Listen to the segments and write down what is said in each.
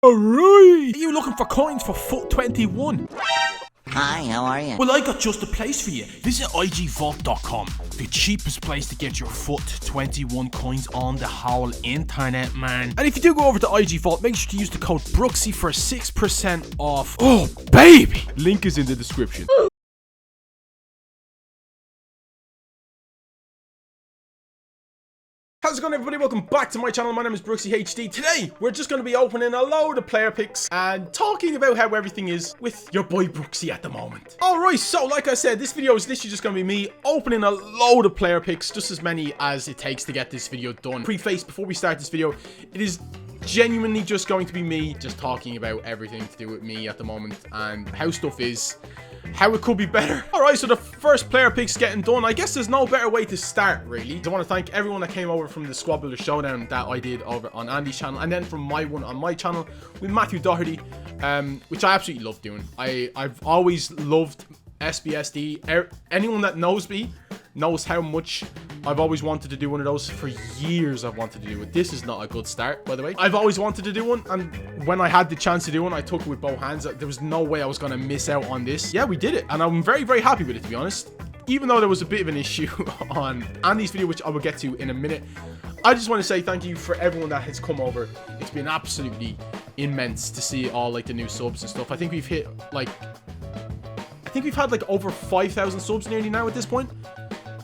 Alright! Are you looking for coins for foot 21? Hi, how are you? Well, I got just the place for you. Visit igvault.com, the cheapest place to get your foot 21 coins on the whole internet, man. And if you do go over to IG Vault, make sure to use the code Brooksy for 6% off. Oh, baby! Link is in the description. How's it going, everybody? Welcome back to my channel. My name is Brooksy HD. Today, we're just going to be opening a load of player picks and talking about how everything is with your boy Brooksy at the moment. Alright, so like I said, this video is literally just going to be me opening a load of player picks, just as many as it takes to get this video done. Preface, before we start this video, it is genuinely just going to be me just talking about everything to do with me at the moment and how stuff is, how it could be better. Alright, so the first player pick's getting done. I guess there's no better way to start, really. I want to thank everyone that came over from the Squad Builder Showdown that I did over on Andy's channel, and then from my one on my channel with Matthew Doherty, which I absolutely love doing. I've always loved sbsd. Anyone that knows me knows how much I've always wanted to do one of those. For years I've wanted to do it. This is not a good start, by the way. I've always wanted to do one, and when I had the chance to do one, I took it with both hands. There was no way I was going to miss out on this. Yeah, we did it, and I'm very, very happy with it, to be honest. Even though there was a bit of an issue on Andy's video, which I will get to in a minute. I just want to say thank you for everyone that has come over. It's been absolutely immense to see all like the new subs and stuff. I think we've hit like, I think we've had like over 5,000 subs nearly now at this point,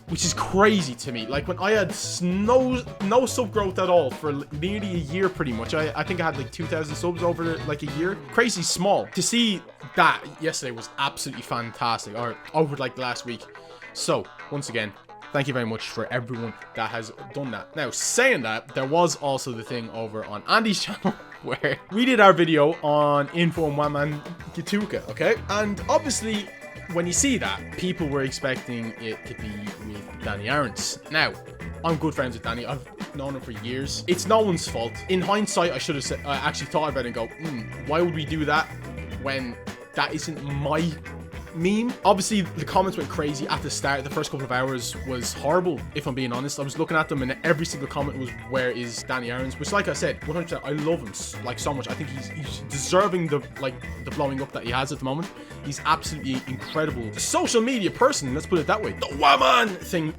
which is crazy to me. Like when I had no sub growth at all for nearly a year, pretty much. I think I had like 2,000 subs over like a year. Crazy small. To see that yesterday was absolutely fantastic, or over like last week. So once again, thank you very much for everyone that has done that. Now, saying that, there was also the thing over on Andy's channel where we did our video on Info and One-Man Gatuka, okay? And obviously, when you see that, people were expecting it to be with Danny Arons. Now, I'm good friends with Danny. I've known him for years. It's no one's fault. In hindsight, I should have said, I actually thought about it and go, why would we do that when that isn't my meme? Obviously, the comments went crazy at the start. The first couple of hours was horrible, if I'm being honest. I was looking at them and every single comment was, where is Danny Arons? Which, like I said, 100%, I love him like so much. I think he's deserving the blowing up that he has at the moment. He's absolutely incredible. A social media person, let's put it that way. The woman thing,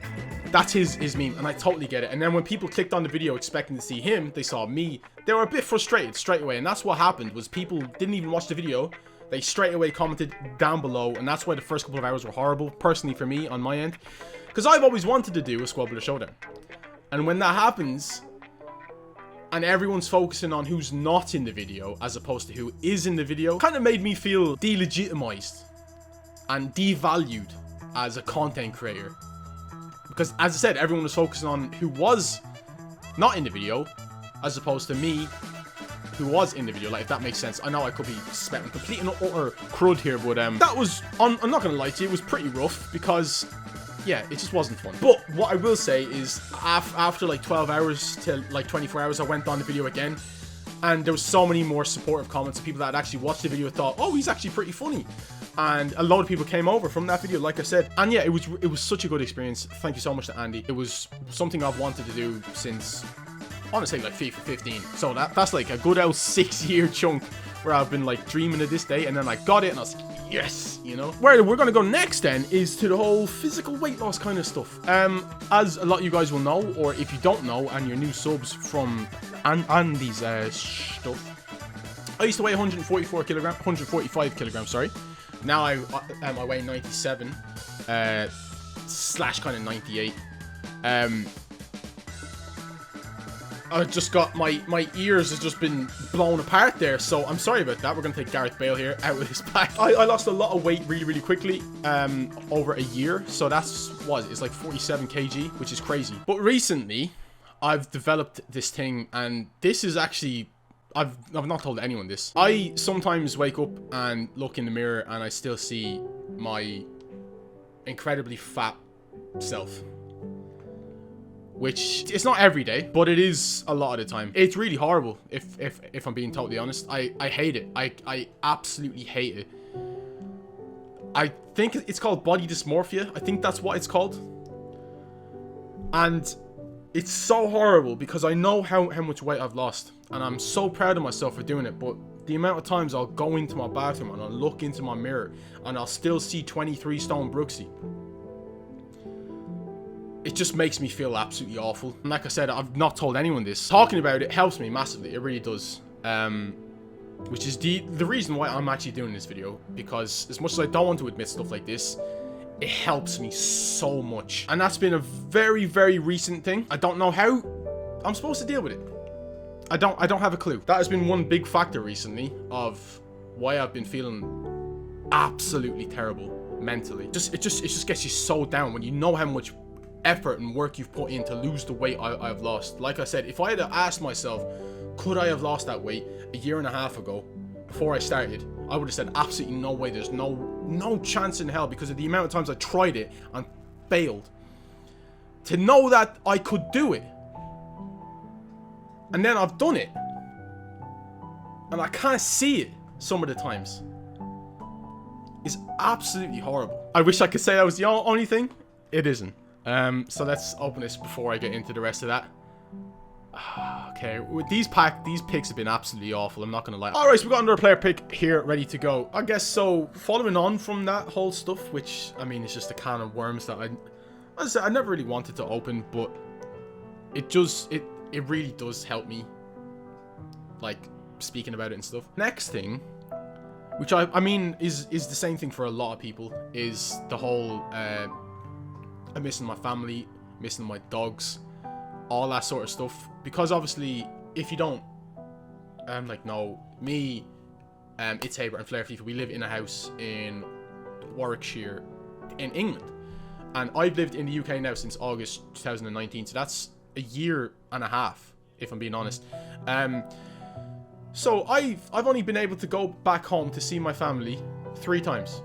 that's his meme, and I totally get it. And then when people clicked on the video expecting to see him, they saw me. They were a bit frustrated straight away, and that's what happened. Was people didn't even watch the video. They straight away commented down below, and that's why the first couple of hours were horrible, personally for me, on my end. Because I've always wanted to do a Squad Builder Showdown. And when that happens, and everyone's focusing on who's not in the video, as opposed to who is in the video, kind of made me feel delegitimized and devalued as a content creator. Because, as I said, everyone was focusing on who was not in the video, as opposed to me, who was in the video, like, if that makes sense. I know I could be spouting complete and utter crud here, but that was, I'm not gonna lie to you, it was pretty rough, because, yeah, it just wasn't fun. But what I will say is, after like 12 hours to like 24 hours, I went on the video again, and there was so many more supportive comments. People that had actually watched the video thought, oh, he's actually pretty funny. And a lot of people came over from that video, like I said. And yeah, it was such a good experience. Thank you so much to Andy. It was something I've wanted to do since, honestly, like FIFA 15. So that's like a good old 6-year chunk where I've been like dreaming of this day, and then I got it and I was like, yes, you know. Where we're gonna go next then is to the whole physical weight loss kind of stuff. As a lot of you guys will know, or if you don't know and you're new subs from Andy's stuff, I used to weigh 145 kilograms, sorry. Now I weigh 97 slash kind of 98. I just got my ears has just been blown apart there, so I'm sorry about that. We're gonna take Gareth Bale here out with his pack. I lost a lot of weight really quickly over a year, so that's what it's like 47 kg, which is crazy. But recently I've developed this thing, and this is actually, I've not told anyone this. I sometimes wake up and look in the mirror and I still see my incredibly fat self. Which, it's not every day, but it is a lot of the time. It's really horrible, if I'm being totally honest. I hate it. I absolutely hate it. I think it's called body dysmorphia. I think that's what it's called. And It's so horrible because I know how much weight I've lost. And I'm so proud of myself for doing it. But the amount of times I'll go into my bathroom and I'll look into my mirror and I'll still see 23 stone Brooksy. It just makes me feel absolutely awful. And like I said, I've not told anyone this. Talking about it helps me massively. It really does. Which is the reason why I'm actually doing this video. Because as much as I don't want to admit stuff like this, it helps me so much. And that's been a very, very recent thing. I don't know how I'm supposed to deal with it. I don't have a clue. That has been one big factor recently of why I've been feeling absolutely terrible mentally. It just gets you so down when you know how much effort and work you've put in to lose the weight I've lost. Like I said, if I had asked myself, could I have lost that weight a year and a half ago before I started, I would have said absolutely no way. There's no chance in hell, because of the amount of times I tried it and failed. To know that I could do it, and then I've done it, and I can't see it some of the times, is absolutely horrible. I wish I could say that was the only thing. It isn't. So let's open this before I get into the rest of that. Okay, with these picks have been absolutely awful, I'm not gonna lie. Alright, so we got another player pick here ready to go. I guess so, following on from that whole stuff, which, I mean, it's just a can of worms that as I said, I never really wanted to open, but it really does help me, like, speaking about it and stuff. Next thing, which I mean is the same thing for a lot of people, is the whole I'm missing my family, missing my dogs, all that sort of stuff. Because obviously, if you don't, know me, it's Haber and Flair FIFA. We live in a house in Warwickshire, in England, and I've lived in the UK now since August 2019. So that's a year and a half, if I'm being honest. So I've only been able to go back home to see my family 3 times.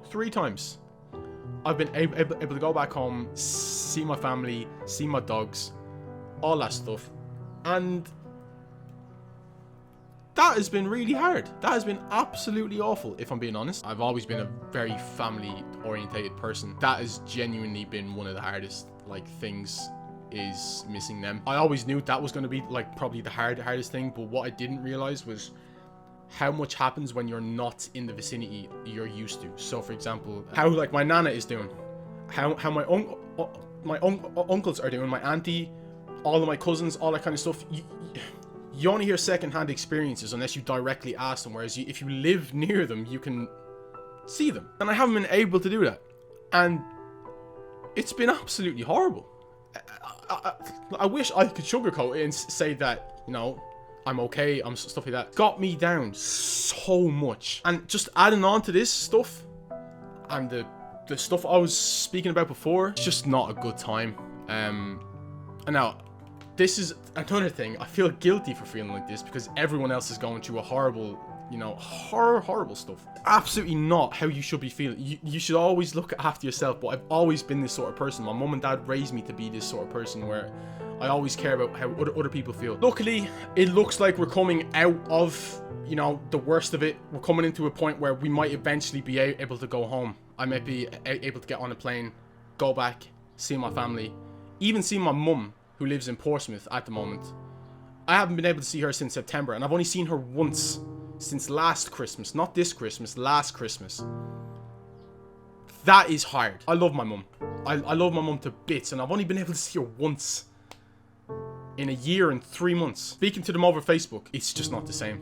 3 times. I've been able to go back home, see my family, see my dogs, all that stuff. And that has been really hard. That has been absolutely awful, if I'm being honest. I've always been a very family-orientated person. That has genuinely been one of the hardest, like, things, is missing them. I always knew that was going to be, like, probably the hardest thing, but what I didn't realize was how much happens when you're not in the vicinity you're used to. So, for example, how, like, my nana is doing, how my uncles are doing, my auntie, all of my cousins, all that kind of stuff. You only hear second-hand experiences unless you directly ask them, whereas if you live near them, you can see them. And I haven't been able to do that, and it's been absolutely horrible. I wish I could sugarcoat it and say that, you know, I'm okay, I'm stuff like that. Got me down so much. And just adding on to this stuff and the stuff I was speaking about before, it's just not a good time. And now, this is another thing. I feel guilty for feeling like this because everyone else is going through a horrible, you know, horrible stuff. Absolutely not how you should be feeling. You should always look after yourself, but I've always been this sort of person. My mum and dad raised me to be this sort of person where I always care about how other people feel. Luckily, it looks like we're coming out of, you know, the worst of it. We're coming into a point where we might eventually be able to go home. I might be able to get on a plane, go back, see my family, even see my mum, who lives in Portsmouth at the moment. I haven't been able to see her since September, and I've only seen her once since last Christmas. Not this Christmas, last Christmas. That is hard. I love my mum. I love my mum to bits, and I've only been able to see her once in a year and 3 months. Speaking to them over Facebook, it's just not the same.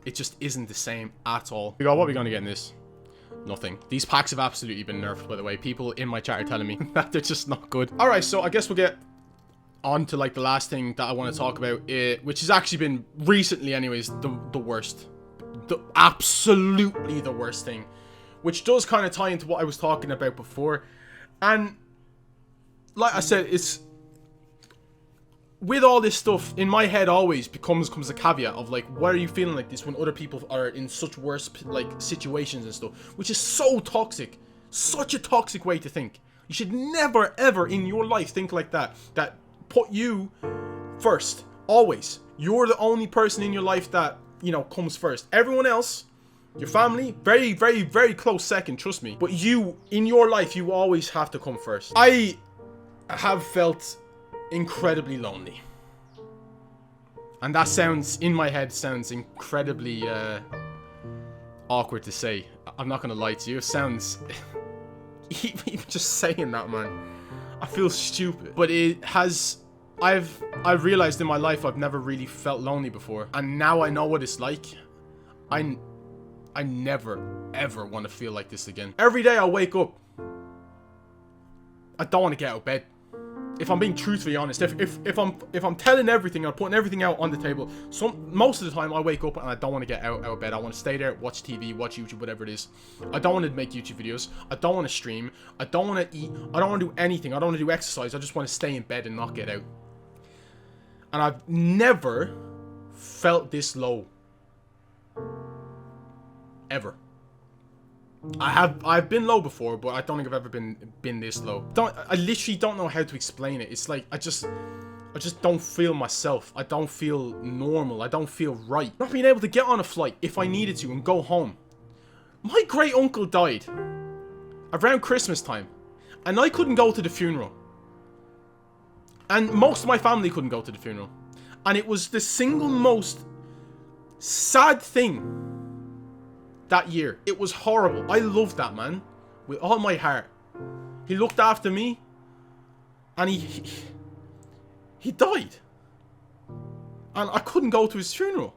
It just isn't the same at all. What are we going to get in this? Nothing. These packs have absolutely been nerfed, by the way. People in my chat are telling me that they're just not good. Alright, so I guess we'll get on to, like, the last thing that I want to talk about, which has actually been recently anyways the worst. Absolutely the worst thing, which does kind of tie into what I was talking about before. And like I said, it's with all this stuff in my head always comes a caveat of, like, why are you feeling like this when other people are in such worse, like, situations and stuff, which is so toxic. Such a toxic way to think. You should never ever in your life think like that. That put you first. Always. You're the only person in your life that, you know, comes first. Everyone else, your family, very, very, very close second, trust me. But you, in your life, you always have to come first. I I have felt incredibly lonely. And that sounds, in my head, sounds incredibly awkward to say. I'm not gonna lie to you. It sounds... even just saying that, man. I feel stupid. But it has... I've realized in my life I've never really felt lonely before. And now I know what it's like. I never, ever want to feel like this again. Every day I wake up, I don't want to get out of bed. If I'm being truthfully honest, if I'm telling everything, I'm putting everything out on the table. Most of the time I wake up and I don't want to get out of bed. I want to stay there, watch TV, watch YouTube, whatever it is. I don't want to make YouTube videos. I don't want to stream. I don't want to eat. I don't want to do anything. I don't want to do exercise. I just want to stay in bed and not get out. And I've never felt this low. Ever. I've been low before, but I don't think I've ever been this low. I literally don't know how to explain it. It's like I just don't feel myself. I don't feel normal. I don't feel right. Not being able to get on a flight if I needed to and go home. My great uncle died around Christmas time, and I couldn't go to the funeral. And most of my family couldn't go to the funeral. And it was the single most sad thing that year. It was horrible. I loved that man with all my heart. He looked after me, and he died. And I couldn't go to his funeral.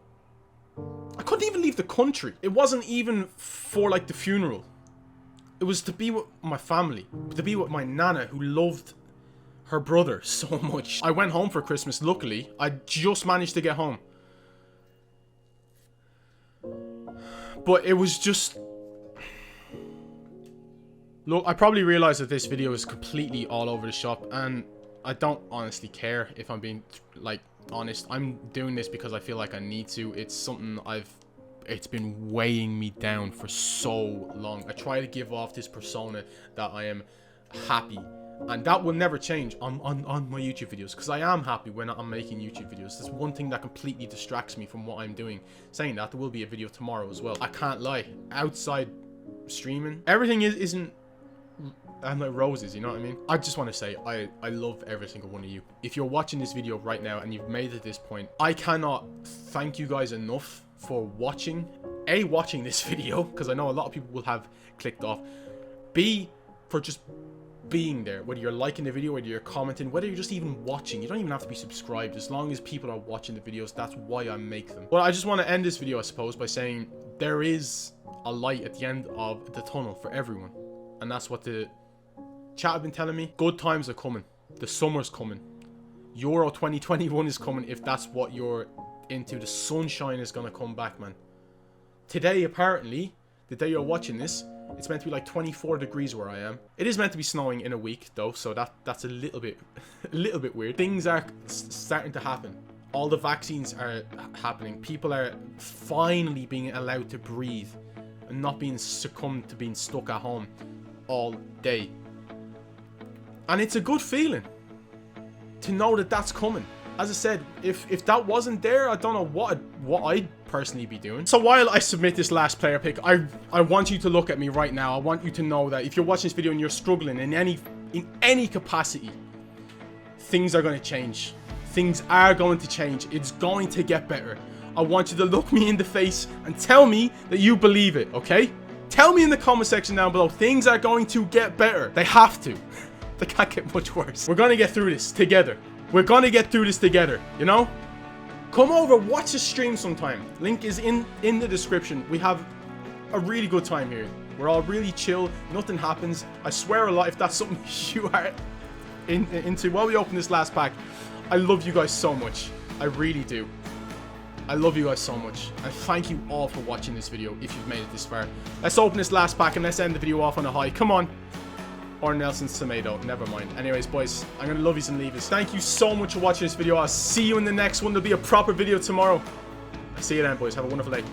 I couldn't even leave the country. It wasn't even for like the funeral. It was to be with my family, to be with my nana who loved her brother so much. I went home for Christmas. Luckily, I just managed to get home. But it was just... Look, I probably realize that this video is completely all over the shop, and I don't honestly care, if I'm being, like, honest. I'm doing this because I feel like I need to. It's something it's been weighing me down for so long. I try to give off this persona that I am happy, and that will never change on my YouTube videos, because I am happy when I'm making YouTube videos. There's one thing that completely distracts me from what I'm doing. Saying that, there will be a video tomorrow as well. I can't lie. Outside streaming, everything isn't like roses, you know what I mean? I just want to say, I love every single one of you. If you're watching this video right now and you've made it this point, I cannot thank you guys enough for watching. A, watching this video, because I know a lot of people will have clicked off. B, for just being there, whether you're liking the video, whether you're commenting, whether you're just even watching. You don't even have to be subscribed. As long as people are watching the videos, that's why I make them. But I just want to end this video, I suppose, by saying there is a light at the end of the tunnel for everyone, and that's what the chat have been telling me. Good times are coming. The summer's coming. Euro 2021 is coming, if that's what you're into. The sunshine is gonna come back, man. Today, apparently, the day you're watching this, it's meant to be like 24 degrees where I am. It is meant to be snowing in a week, though, so that's a little bit weird. Things are starting to happen. All the vaccines are happening. People are finally being allowed to breathe and not being succumbed to being stuck at home all day. And it's a good feeling to know that that's coming. As I said, if that wasn't there, I don't know what I'd personally be doing. So while I submit this last player pick, I want you to look at me right now. I want you to know that if you're watching this video and you're struggling in any capacity, things are going to change. Things are going to change. It's going to get better. I want you to look me in the face and tell me that you believe it, okay? Tell me in the comment section down below, things are going to get better. They have to. They can't get much worse. We're going to get through this together. We're going to get through this together, you know? Come over, watch the stream sometime. Link is in the description. We have a really good time here. We're all really chill. Nothing happens. I swear a lot, if that's something you are into. While we open this last pack, I love you guys so much. I really do. I love you guys so much. And thank you all for watching this video if you've made it this far. Let's open this last pack and let's end the video off on a high. Come on. Or Nelson's tomato. Never mind. Anyways, boys, I'm going to love yous and leave yous. Thank you so much for watching this video. I'll see you in the next one. There'll be a proper video tomorrow. I'll see you then, boys. Have a wonderful day.